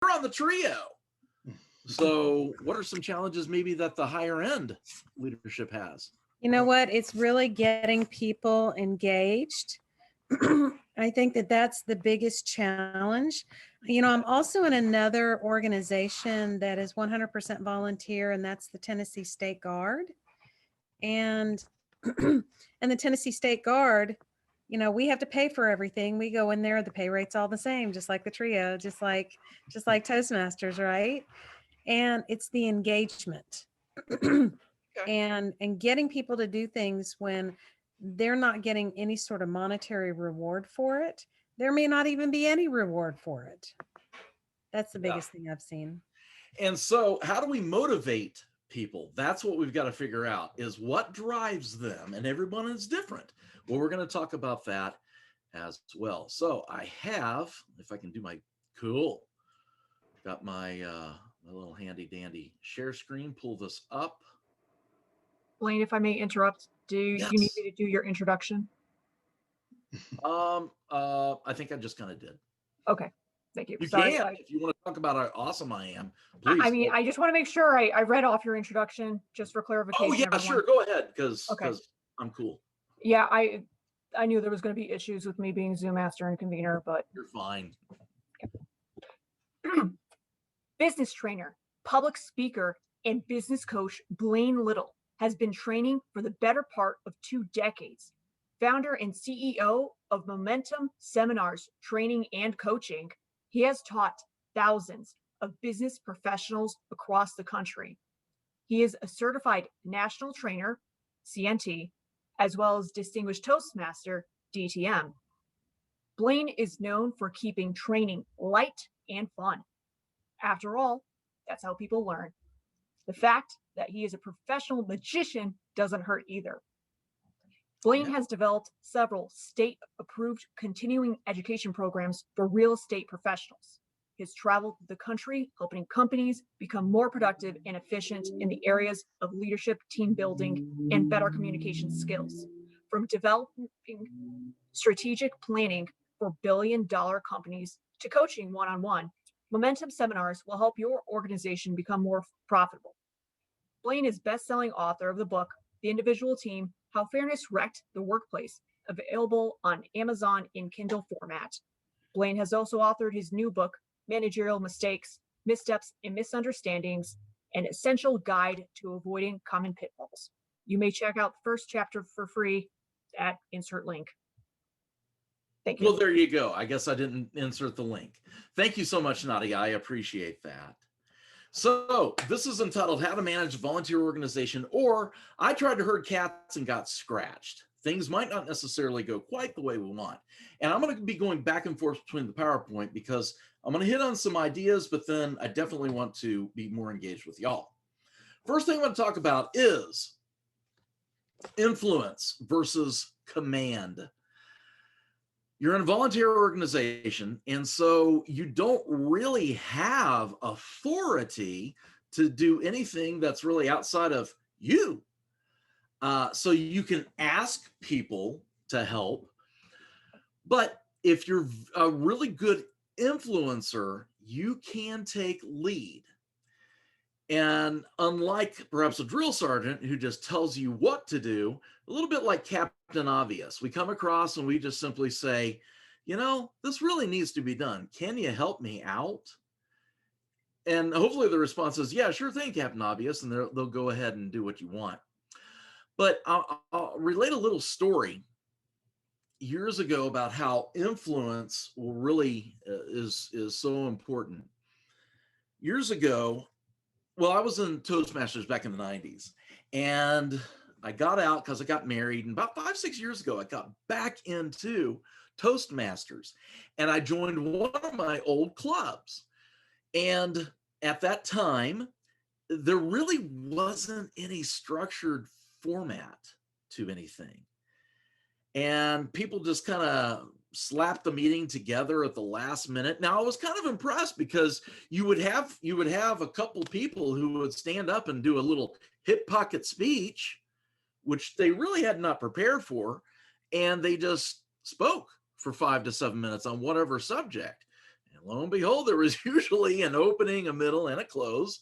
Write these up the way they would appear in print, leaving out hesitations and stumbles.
you're on the trio. So what are some challenges maybe that the higher end leadership has? You know what? It's really getting people engaged. I think that that's the biggest challenge. You know, I'm also in another organization that is 100% volunteer, and that's the Tennessee State Guard. And and the Tennessee State Guard, you know, we have to pay for everything. We go in there, the pay rate's all the same, just like the trio, just like Toastmasters, right? And it's the engagement. And getting people to do things when they're not getting any sort of monetary reward for it. There may not even be any reward for it. That's the biggest thing I've seen. And so how do we motivate people? That's what we've got to figure out, is what drives them, and everyone is different. Well, we're going to talk about that as well. So I have, if I can do my got my my little handy dandy share screen, pull this up. Blaine, if I may interrupt, do you need me to do your introduction? I think I just kind of did. Okay, thank you. You Sorry, can, if you want to talk about how awesome I am, please. I mean, I just want to make sure I read off your introduction just for clarification. Oh yeah, everyone. sure, go ahead, because I'm cool. Yeah, I knew there was going to be issues with me being Zoom master and convener, but you're fine. Business trainer, public speaker, and business coach Blain Little has been training for the better part of 2 decades. Founder and CEO of Momentum Seminars Training and Coaching, he has taught thousands of business professionals across the country. He is a certified national trainer, CNT, as well as distinguished Toastmaster, DTM. Blaine is known for keeping training light and fun. After all, that's how people learn. The fact that he is a professional magician doesn't hurt either. Blaine has developed several state-approved continuing education programs for real estate professionals. He has traveled the country helping companies become more productive and efficient in the areas of leadership, team building, and better communication skills. From developing strategic planning for billion-dollar companies to coaching one-on-one, Momentum Seminars will help your organization become more profitable. Blaine is best-selling author of the book, The Individual Team, How Fairness Wrecked the Workplace, available on Amazon in Kindle format. Blaine has also authored his new book, Managerial Mistakes, Missteps, and Misunderstandings, an essential guide to avoiding common pitfalls. You may check out the first chapter for free at insert link. Thank you. Well, there you go. I guess I didn't insert the link. Thank you so much, Nadia. I appreciate that. So this is entitled How to Manage a Volunteer Organization, or I Tried to Herd Cats and Got Scratched. Things might not necessarily go quite the way we want. And I'm going to be going back and forth between the PowerPoint because I'm going to hit on some ideas, but then I definitely want to be more engaged with y'all. First thing I'm going to talk about is influence versus command. You're in a volunteer organization, and so you don't really have authority to do anything that's really outside of you. So you can ask people to help, but if you're a really good influencer, you can take lead. And unlike perhaps a drill sergeant who just tells you what to do, a little bit like Captain Obvious, we come across and we just simply say, you know, this really needs to be done. Can you help me out? And hopefully the response is, yeah, sure thing, Captain Obvious. And they'll go ahead and do what you want. But I'll relate a little story years ago about how influence will really is so important. Years ago, well, I was in Toastmasters back in the 90s, and I got out because I got married, and about 5-6 years ago, I got back into Toastmasters, and I joined one of my old clubs. And at that time, there really wasn't any structured format to anything. And people just kind of slapped the meeting together at the last minute. Now I was kind of impressed because you would have a couple people who would stand up and do a little hip pocket speech, which they really had not prepared for, and they just spoke for 5 to 7 minutes on whatever subject. And lo and behold, there was usually an opening, a middle, and a close,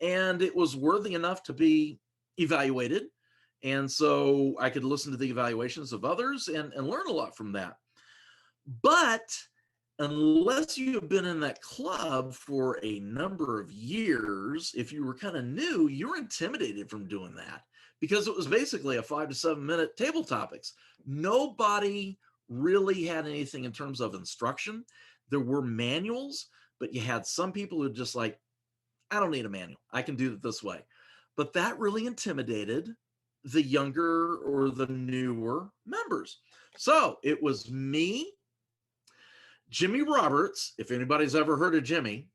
and it was worthy enough to be evaluated. And so I could listen to the evaluations of others and learn a lot from that. But unless you have been in that club for a number of years, if you were kind of new, you were intimidated from doing that because it was basically a 5 to 7 minute table topics. Nobody really had anything in terms of instruction. There were manuals, but you had some people who just like, I don't need a manual. I can do it this way. But that really intimidated the younger or the newer members. So it was me, Jimmy Roberts, if anybody's ever heard of Jimmy.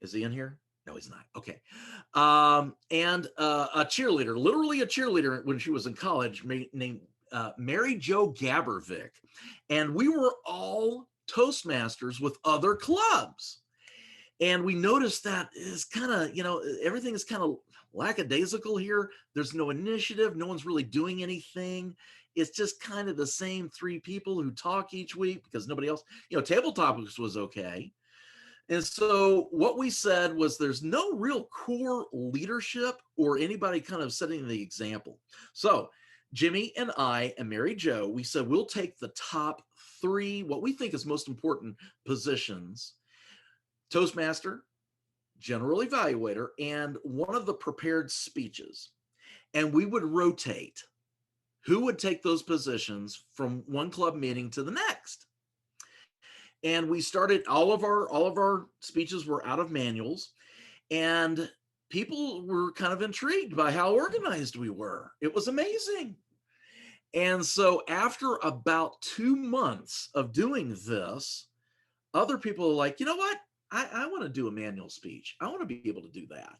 Is he in here? No, he's not. Okay. And a cheerleader, literally a cheerleader when she was in college, named Mary Jo Gabervick. And we were all Toastmasters with other clubs. And we noticed that is kind of, everything is kind of lackadaisical here. There's no initiative. No one's really doing anything. It's just kind of the same 3 people who talk each week because nobody else, table topics was okay. And so what we said was there's no real core leadership or anybody kind of setting the example. So Jimmy and I and Mary Jo, we said we'll take the top 3, what we think is most important positions: Toastmaster, general evaluator, and one of the prepared speeches. And we would rotate who would take those positions from one club meeting to the next. And we started, all of our speeches were out of manuals, and people were kind of intrigued by how organized we were. It was amazing. And so after about 2 months of doing this, other people are like, you know what? I want to do a manual speech. I want to be able to do that.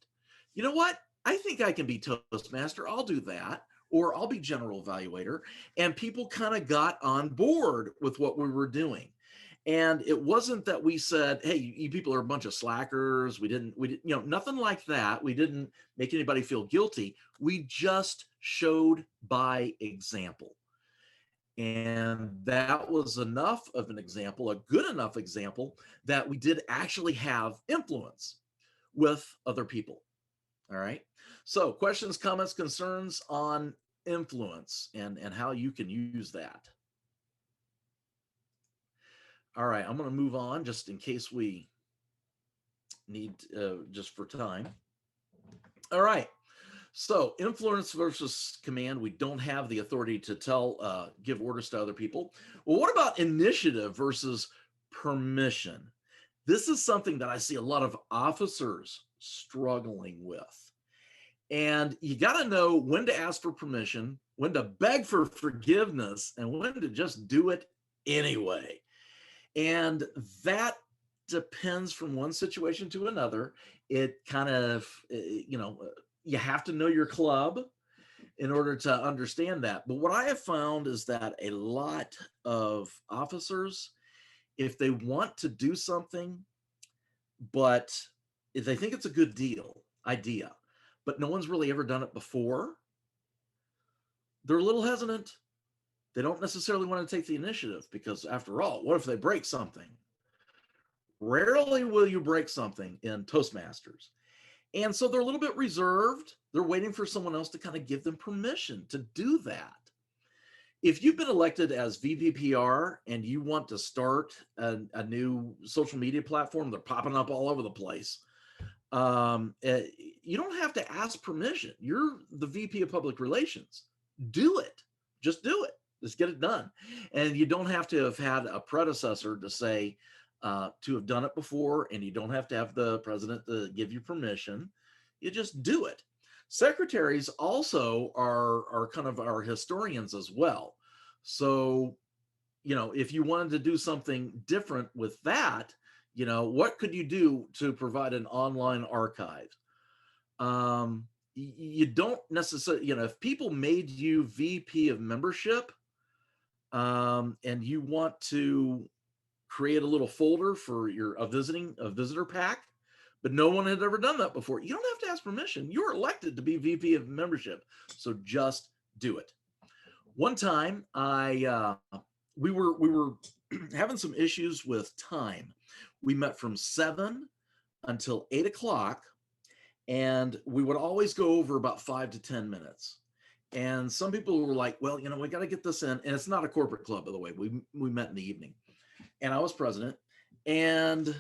You know what? I think I can be Toastmaster. I'll do that. Or I'll be general evaluator. And people kind of got on board with what we were doing. And it wasn't that we said, hey, you people are a bunch of slackers. We didn't, nothing like that. We didn't make anybody feel guilty. We just showed by example. And that was enough of an example, a good enough example, that we did actually have influence with other people. All right. So questions, comments, concerns on influence and how you can use that. All right. I'm going to move on just in case we need, just for time. All right. So influence versus command. We don't have the authority to give orders to other people. Well, what about initiative versus permission? This is something that I see a lot of officers struggling with. And you got to know when to ask for permission, when to beg for forgiveness, and when to just do it anyway. And that depends from one situation to another. It kind of, you have to know your club in order to understand that. But what I have found is that a lot of officers, if they want to do something, but if they think it's a good idea, but no one's really ever done it before, they're a little hesitant. They don't necessarily want to take the initiative because, after all, what if they break something? Rarely will you break something in Toastmasters. And so they're a little bit reserved. They're waiting for someone else to kind of give them permission to do that. If you've been elected as VPPR and you want to start a new social media platform, they're popping up all over the place. You don't have to ask permission. You're the VP of Public Relations. Do it. Just do it. Just get it done. And you don't have to have had a predecessor to say, to have done it before, and you don't have to have the president to give you permission. You just do it. Secretaries also are kind of our historians as well. So, if you wanted to do something different with that, what could you do to provide an online archive? You don't necessarily, if people made you VP of membership, and you want to create a little folder for a visitor pack, but no one had ever done that before, you don't have to ask permission. You're elected to be VP of membership. So just do it. One time we were having some issues with time. We met from 7 until 8 o'clock, and we would always go over about 5 to 10 minutes. And some people were like, well, you know, we got to get this in. And it's not a corporate club, by the way. We met in the evening, and I was president. And,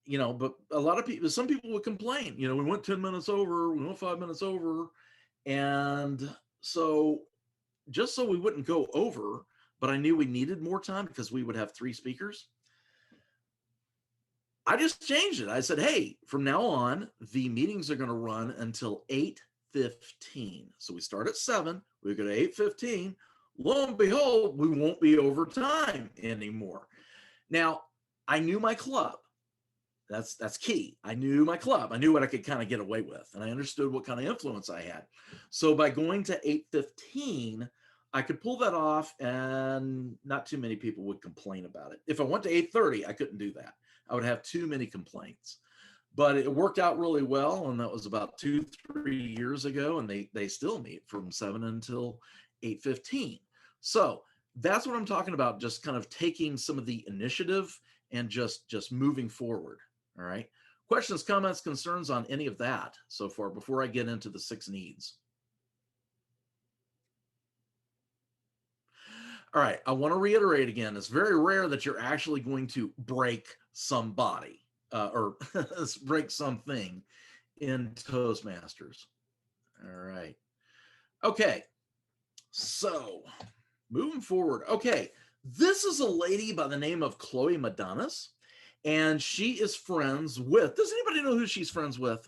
you know, but a lot of people, some people would complain, you know, we went 10 minutes over, we went 5 minutes over. And so just so we wouldn't go over, but I knew we needed more time because we would have 3 speakers, I just changed it. I said, hey, from now on, the meetings are going to run until 8:15. So we start at 7, we go to 8:15. Lo and behold, we won't be over time anymore. Now, I knew my club. That's key. I knew my club. I knew what I could kind of get away with, and I understood what kind of influence I had. So by going to 8:15, I could pull that off, and not too many people would complain about it. If I went to 8:30, I couldn't do that. I would have too many complaints. But it worked out really well, and that was about 2-3 years ago, and they still meet from 7 until 8:15. So that's what I'm talking about, just kind of taking some of the initiative and just moving forward. All right. Questions, comments, concerns on any of that so far before I get into the 6 needs? All right. I want to reiterate again, it's very rare that you're actually going to break somebody or break something in Toastmasters. All right. Okay. So moving forward. Okay. This is a lady by the name of Chloe Madonis. And she is friends with, does anybody know who she's friends with?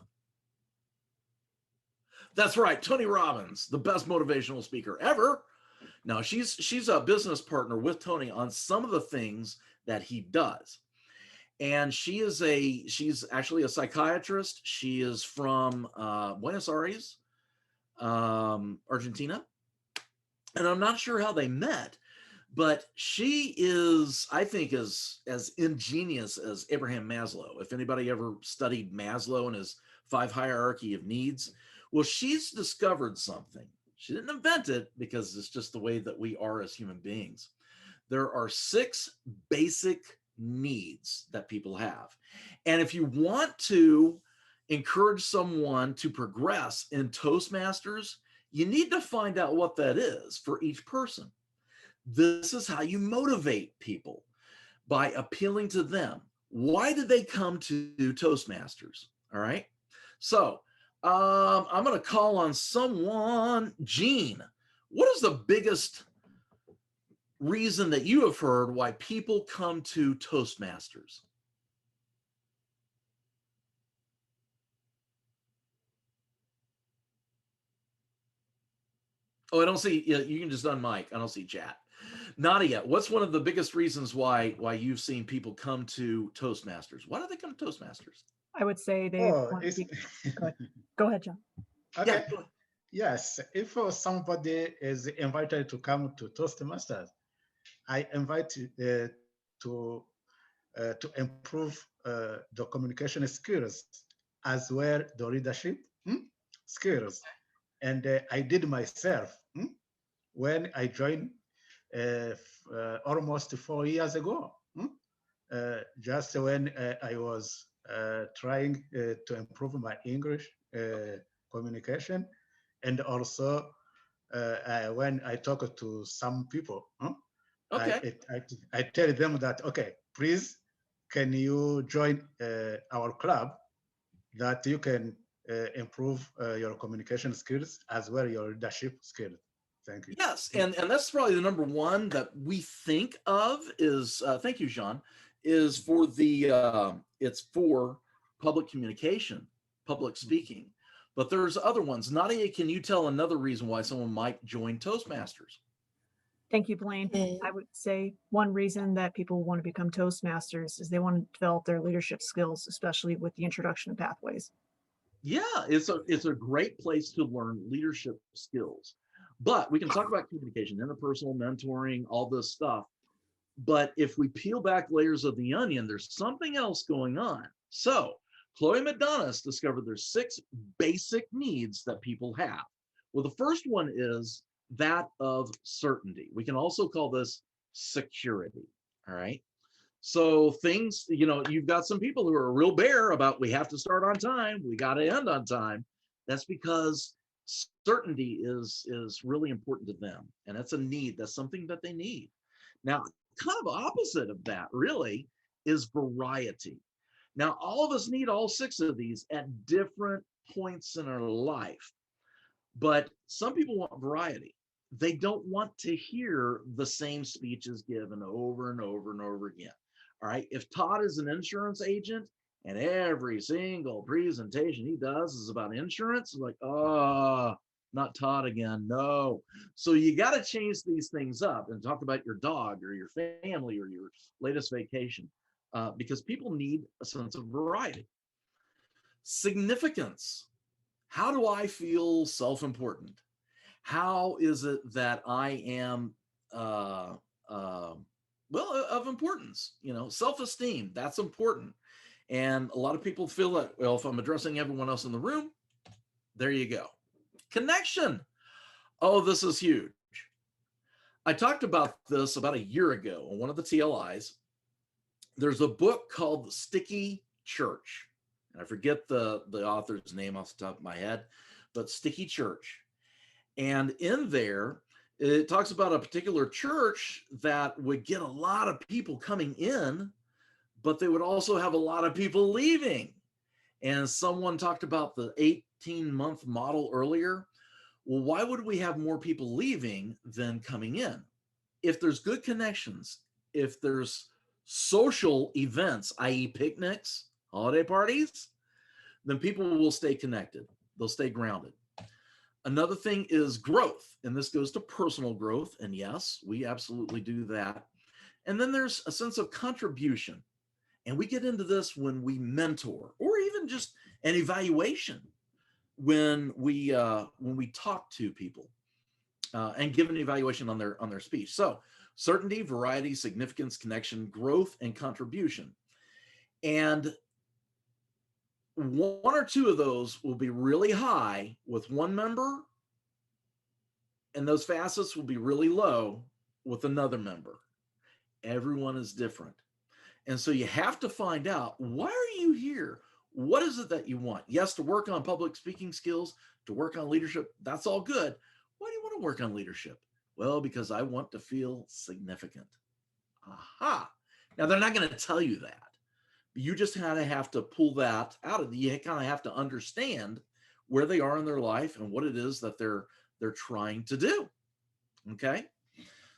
That's right, Tony Robbins, the best motivational speaker ever. Now, she's a business partner with Tony on some of the things that he does. And she's actually a psychiatrist. She is from Buenos Aires, Argentina. And I'm not sure how they met, but she is, I think, as ingenious as Abraham Maslow. If anybody ever studied Maslow and his 5 hierarchy of needs, well, she's discovered something. She didn't invent it because it's just the way that we are as human beings. There are 6 basic needs that people have. And if you want to encourage someone to progress in Toastmasters, you need to find out what that is for each person. This is how you motivate people, by appealing to them. Why did they come to Toastmasters? All right. So I'm going to call on someone. Gene, what is the biggest reason that you have heard why people come to Toastmasters? Oh, I don't see. You can just unmic. I don't see chat. Nadia, what's one of the biggest reasons why you've seen people come to Toastmasters? Why do they come to Toastmasters? I would say they want to be. Go ahead, John. Okay. Yeah. Yes. If somebody is invited to come to Toastmasters, I invite to improve the communication skills as well the leadership skills. And I did myself when I joined almost 4 years ago. Just when I was trying to improve my English communication, and also when I talk to some people, Okay. I tell them that, okay, please, can you join our club that you can improve your communication skills as well your leadership skills. Thank you. Yes, and that's probably the number one that we think of is, thank you, Jean, is for the, it's for public communication, public speaking. But there's other ones. Nadia, can you tell another reason why someone might join Toastmasters? Thank you, Blaine. I would say one reason that people want to become Toastmasters is they want to develop their leadership skills, especially with the introduction of pathways. Yeah, it's a great place to learn leadership skills. But we can talk about communication, interpersonal, mentoring, all this stuff. But if we peel back layers of the onion, there's something else going on. So Chloe Madonis discovered there's 6 basic needs that people have. Well, the first one is that of certainty. We can also call this security. All right. So things, you've got some people who are real bare about we have to start on time, we got to end on time. That's because certainty is really important to them, and that's a need. That's something that they need. Now, kind of opposite of that really is variety. Now, all of us need all 6 of these at different points in our life, but some people want variety. They don't want to hear the same speeches given over and over and over again. All right. If Todd is an insurance agent and every single presentation he does is about insurance, like, oh, not Todd again. No. So you got to change these things up and talk about your dog or your family or your latest vacation, because people need a sense of variety. Significance. How do I feel self-important? How is it that I am, well, of importance? Self-esteem, that's important. And a lot of people feel that, well, if I'm addressing everyone else in the room, there you go. Connection. Oh, this is huge. I talked about this about a year ago on one of the TLIs. There's a book called The Sticky Church. And I forget the author's name off the top of my head, but Sticky Church. And in there, it talks about a particular church that would get a lot of people coming in, but they would also have a lot of people leaving. And someone talked about the 18-month model earlier. Well, why would we have more people leaving than coming in? If there's good connections, if there's social events, i.e. picnics, holiday parties, then people will stay connected. They'll stay grounded. Another thing is growth, and this goes to personal growth. And yes, we absolutely do that. And then there's a sense of contribution. And we get into this when we mentor, or even just an evaluation when we talk to people and give an evaluation on their speech. So certainty, variety, significance, connection, growth, and contribution. And 1 or 2 of those will be really high with one member, and those facets will be really low with another member. Everyone is different. And so you have to find out, why are you here? What is it that you want? Yes, to work on public speaking skills, to work on leadership, that's all good. Why do you want to work on leadership? Well, because I want to feel significant. Aha. Now, they're not going to tell you that. You just kind of have to pull that out of you kind of have to understand where they are in their life and what it is that they're trying to do. Okay.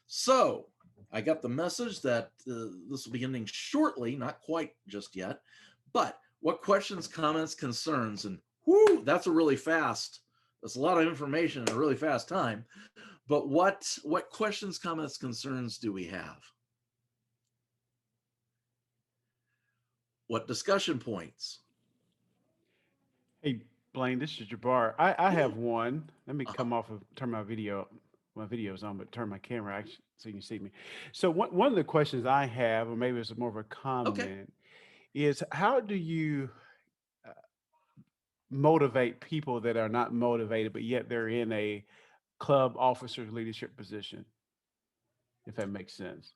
So I got the message that this will be ending shortly, not quite just yet, but what questions, comments, concerns, and whoo, that's a lot of information in a really fast time. But what questions, comments, concerns do we have? What discussion points? Hey, Blaine, this is Jabbar. I have one. Let me come off of turn my video. My video's on, but turn my camera actually so you can see me. So one of the questions I have, or maybe it's more of a comment, is how do you motivate people that are not motivated, but yet they're in a club officer leadership position, if that makes sense?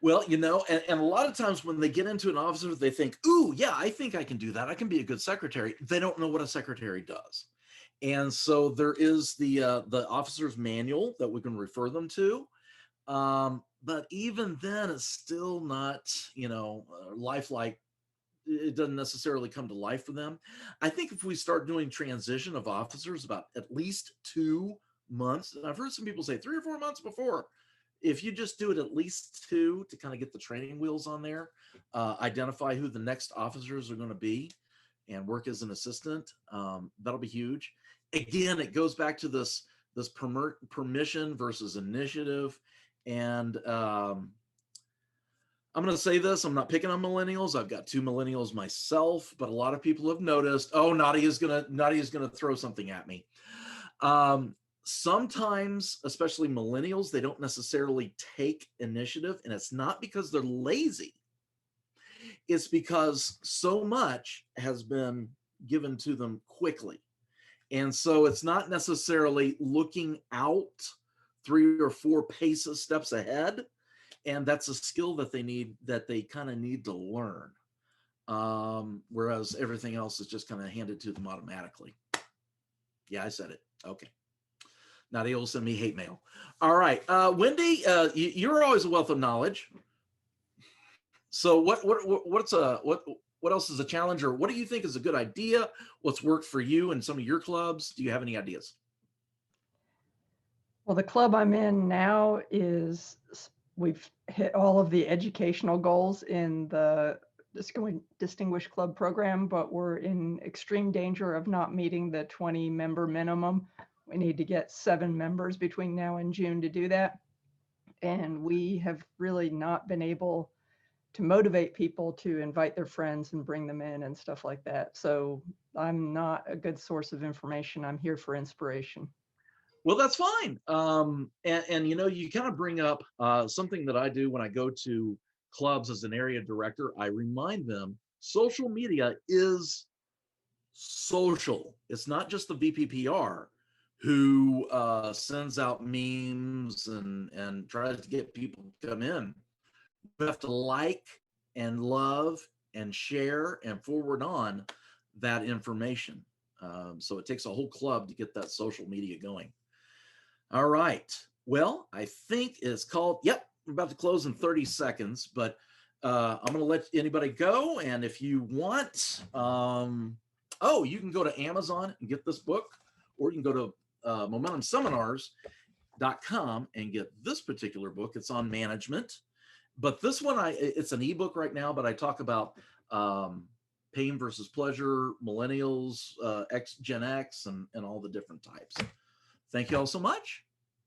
Well, and a lot of times when they get into an officer, they think, ooh, yeah, I think I can do that. I can be a good secretary. They don't know what a secretary does. And so there is the officer's manual that we can refer them to. But even then, it's still not, lifelike. It doesn't necessarily come to life for them. I think if we start doing transition of officers about at least 2 months, and I've heard some people say 3 or 4 months before, if you just do it at least 2 to kind of get the training wheels on there, identify who the next officers are going to be and work as an assistant, that'll be huge. Again, it goes back to this permission versus initiative. And I'm going to say this, I'm not picking on millennials. I've got 2 millennials myself, but a lot of people have noticed, oh, Nadia's going to throw something at me. Sometimes, especially millennials, they don't necessarily take initiative, and it's not because they're lazy. It's because so much has been given to them quickly. And so it's not necessarily looking out 3 or 4 steps ahead. And that's a skill that they kind of need to learn. Whereas everything else is just kind of handed to them automatically. Yeah, I said it. Okay. Nadia will send me hate mail. All right. Wendy, you're always a wealth of knowledge. So what else is a challenge, or what do you think is a good idea? What's worked for you and some of your clubs? Do you have any ideas? Well, the club I'm in now we've hit all of the educational goals in the Distinguished Club program, but we're in extreme danger of not meeting the 20 member minimum. We need to get 7 members between now and June to do that. And we have really not been able to motivate people to invite their friends and bring them in and stuff like that. So I'm not a good source of information. I'm here for inspiration. Well, that's fine. And you know, you kind of bring up something that I do when I go to clubs as an area director. I remind them social media is social. It's not just the VPPR who sends out memes and tries to get people to come in. You have to like and love and share and forward on that information. So it takes a whole club to get that social media going. All right. Well, I think it's called, yep, we're about to close in 30 seconds, but I'm going to let anybody go. And if you want, you can go to Amazon and get this book, or you can go to momentumseminars.com and get this particular book. It's on management. But this one, it's an ebook right now, but I talk about pain versus pleasure, millennials, Gen X, and all the different types. Thank you all so much.